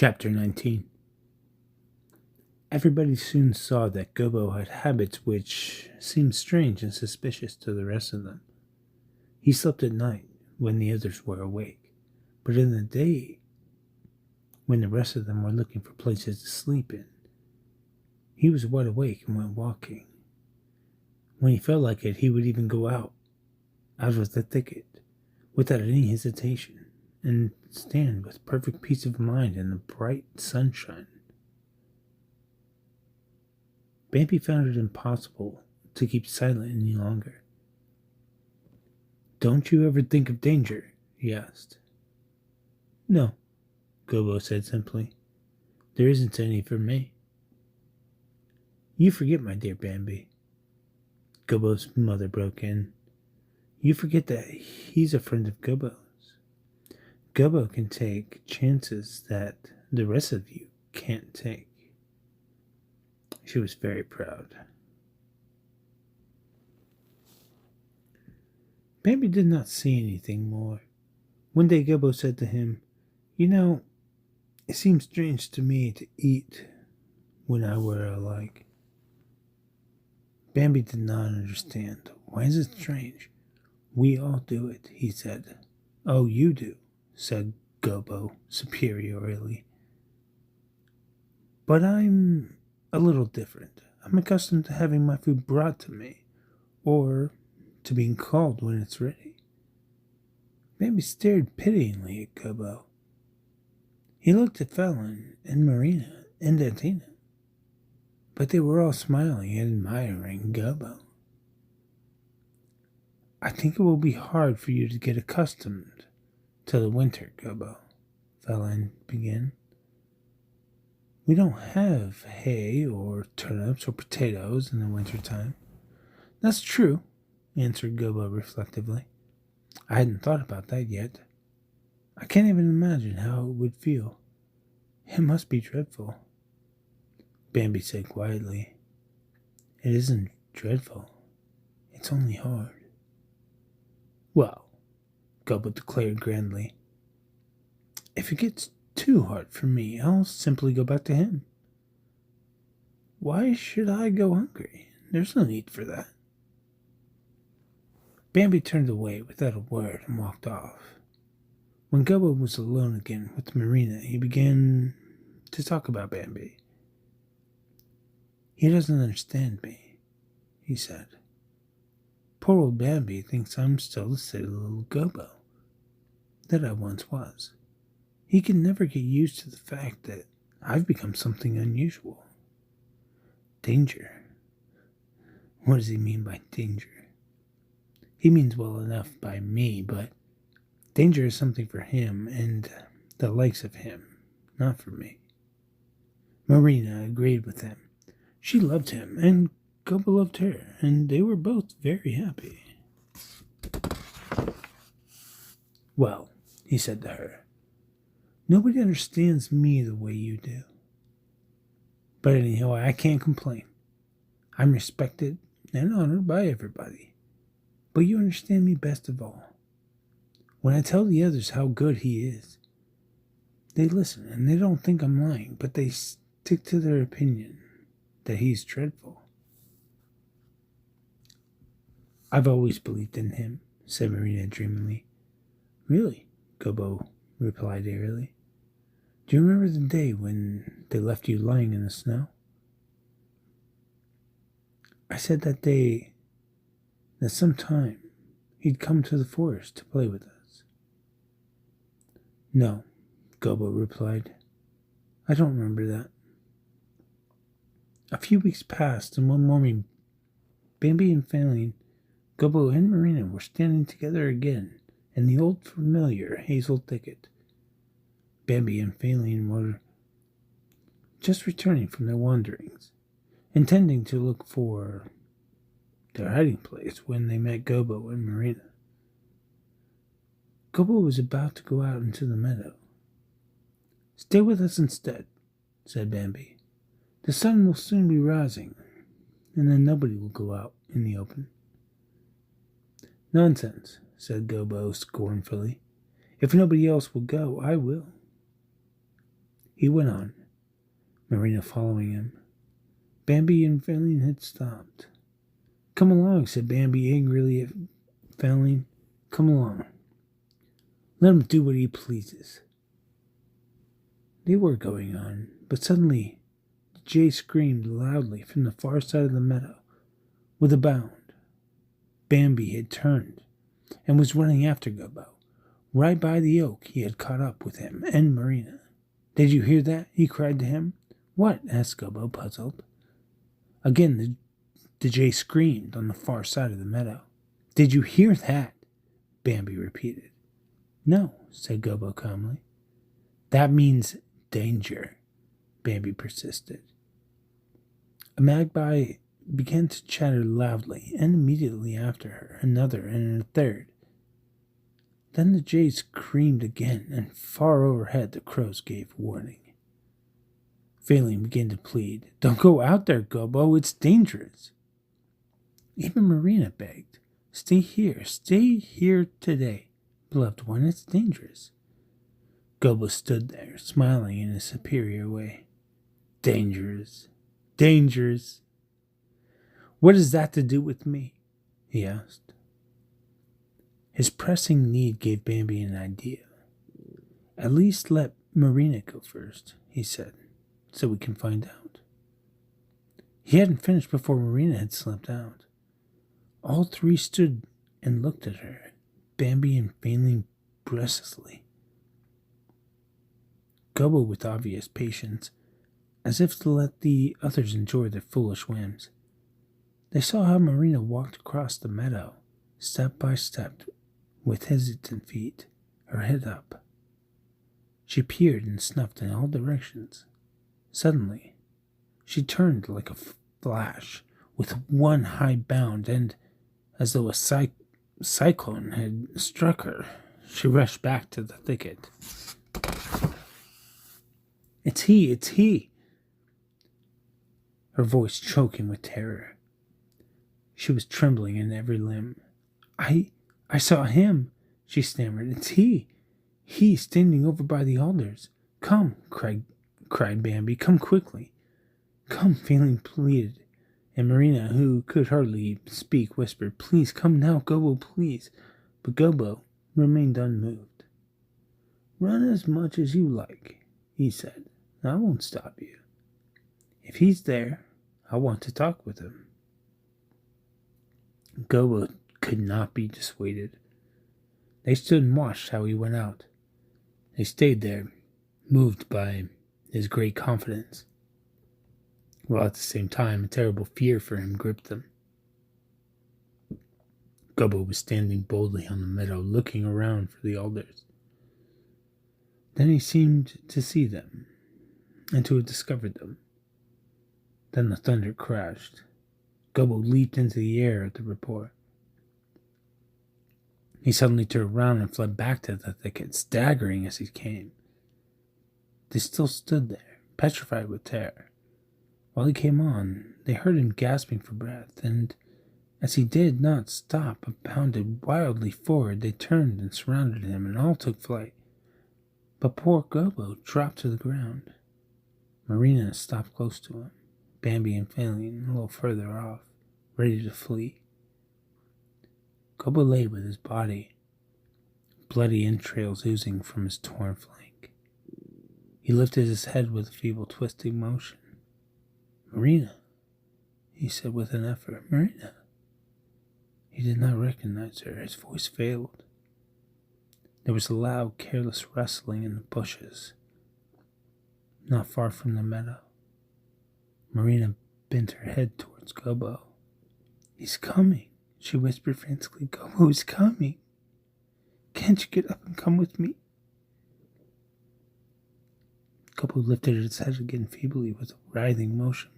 Chapter 19. Everybody soon saw that Gobbo had habits which seemed strange and suspicious to the rest of them. He slept at night when the others were awake, but in the day, when the rest of them were looking for places to sleep in, he was wide awake and went walking. When he felt like it, he would even go out of the thicket, without any hesitation, and stand with perfect peace of mind in the bright sunshine. Bambi found it impossible to keep silent any longer. "Don't you ever think of danger?" he asked. "No," Gobbo said simply. "There isn't any for me." "You forget, my dear Bambi," Gobbo's mother broke in. "You forget that he's a friend of Gobbo's. Gobbo can take chances that the rest of you can't take." She was very proud. Bambi did not see anything more. One day Gobbo said to him, "You know, it seems strange to me to eat when I were alike." Bambi did not understand. "Why is it strange? We all do it," he said. "Oh, you do," said Gobbo superiorly. "But I'm a little different. I'm accustomed to having my food brought to me, or to being called when it's ready." Bambi stared pityingly at Gobbo. He looked at Felin and Marina and Antina, but they were all smiling and admiring Gobbo. "I think it will be hard for you to get accustomed to the winter, Gobbo," Felin began. "We don't have hay or turnips or potatoes in the winter time." "That's true," answered Gobbo reflectively. "I hadn't thought about that yet. I can't even imagine how it would feel. It must be dreadful." Bambi said quietly, "It isn't dreadful. It's only hard." "Well," Gobbo declared grandly, "if it gets too hard for me, I'll simply go back to him. Why should I go hungry? There's no need for that." Bambi turned away without a word and walked off. When Gobbo was alone again with Marina, he began to talk about Bambi. "He doesn't understand me," he said. "Poor old Bambi thinks I'm still the silly little Gobbo that I once was. He can never get used to the fact that I've become something unusual. Danger. What does he mean by danger? He means well enough by me, but danger is something for him and the likes of him, not for me." Marina agreed with him. She loved him, and Gobbo loved her, and they were both very happy. "Well," he said to her, "nobody understands me the way you do. But anyhow, I can't complain. I'm respected and honored by everybody. But you understand me best of all. When I tell the others how good he is, they listen and they don't think I'm lying, but they stick to their opinion that he's dreadful." "I've always believed in him," said Marina dreamily. "Really?" Gobbo replied airily. "Do you remember the day when they left you lying in the snow? I said that day that sometime he'd come to the forest to play with us." "No," Gobbo replied. "I don't remember that." A few weeks passed, and one morning Bambi and Felin, Gobbo and Marina were standing together again in the old familiar hazel thicket. Bambi and Felin were just returning from their wanderings, intending to look for their hiding place when they met Gobbo and Marina. Gobbo was about to go out into the meadow. "Stay with us instead," said Bambi. "The sun will soon be rising, and then nobody will go out in the open." "Nonsense," said Gobbo scornfully. "If nobody else will go, I will." he went on, Marina following him. Bambi and Felix had stopped. "Come along," said Bambi angrily at Felix. "Come along. Let him do what he pleases." They were going on, but suddenly Jay screamed loudly from the far side of the meadow. With a bound, Bambi had turned and was running after Gobbo. Right by the oak, he had caught up with him and Marina. "Did you hear that?" he cried to him. "What?" asked Gobbo, puzzled. Again, the jay screamed on the far side of the meadow. "Did you hear that?" Bambi repeated. "No," said Gobbo calmly. "That means danger," Bambi persisted. A magpie began to chatter loudly, and immediately after her, another and a third. Then the jay screamed again, and far overhead the crows gave warning. Felix began to plead, "Don't go out there, Gobbo, it's dangerous." Even Marina begged, stay here today, beloved one, it's dangerous." Gobbo stood there, smiling in a superior way. Dangerous. What has that to do with me?" he asked. His pressing need gave Bambi an idea. "At least let Marina go first," he said, "so we can find out." He hadn't finished before Marina had slipped out. All three stood and looked at her, Bambi and Felix breathlessly. Gobbo with obvious patience, as if to let the others enjoy their foolish whims. They saw how Marina walked across the meadow, step by step, with hesitant feet, her head up. She peered and snuffed in all directions. Suddenly, she turned like a flash, with one high bound, and, as though a cyclone had struck her, she rushed back to the thicket. It's he! Her voice choking with terror. She was trembling in every limb. I saw him," she stammered. "It's he! He's standing over by the alders. Come," cried Bambi. "Come quickly." "Come," Felix pleaded, and Marina, who could hardly speak, whispered, "Please, come now, Gobbo, please." But Gobbo remained unmoved. "Run as much as you like," he said. "I won't stop you. If he's there, I want to talk with him." Gobbo could not be dissuaded. They stood and watched how he went out. They stayed there, moved by his great confidence, while at the same time a terrible fear for him gripped them. Gobbo was standing boldly on the meadow, looking around for the alders. Then he seemed to see them, and to have discovered them. Then the thunder crashed. Gobbo leaped into the air at the report. He suddenly turned around and fled back to the thicket, staggering as he came. They still stood there, petrified with terror. While he came on, they heard him gasping for breath, and as he did not stop but bounded wildly forward, they turned and surrounded him, and all took flight. But poor Gobbo dropped to the ground. Marina stopped close to him, Bambi and Felix a little further off, ready to flee. Gobbo lay with his body, bloody entrails oozing from his torn flank. He lifted his head with a feeble twisting motion. "Marina," he said with an effort. "Marina." He did not recognize her. His voice failed. There was a loud, careless rustling in the bushes, not far from the meadow. Marina bent her head towards Gobbo. "He's coming," she whispered frantically. "Gobbo is coming. Can't you get up and come with me?" Gobbo lifted its head again feebly with a writhing motion,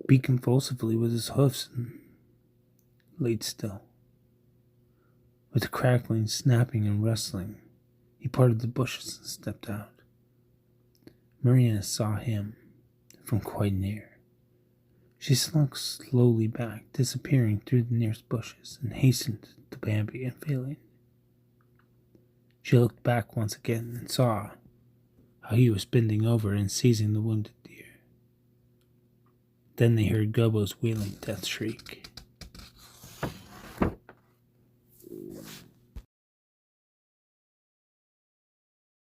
beat convulsively with his hoofs, and laid still. With a crackling, snapping, and rustling, he parted the bushes and stepped out. Marina saw him from quite near. She slunk slowly back, disappearing through the nearest bushes, and hastened to Bambi and Felix. She looked back once again and saw how he was bending over and seizing the wounded deer. Then they heard Gobbo's wailing death shriek.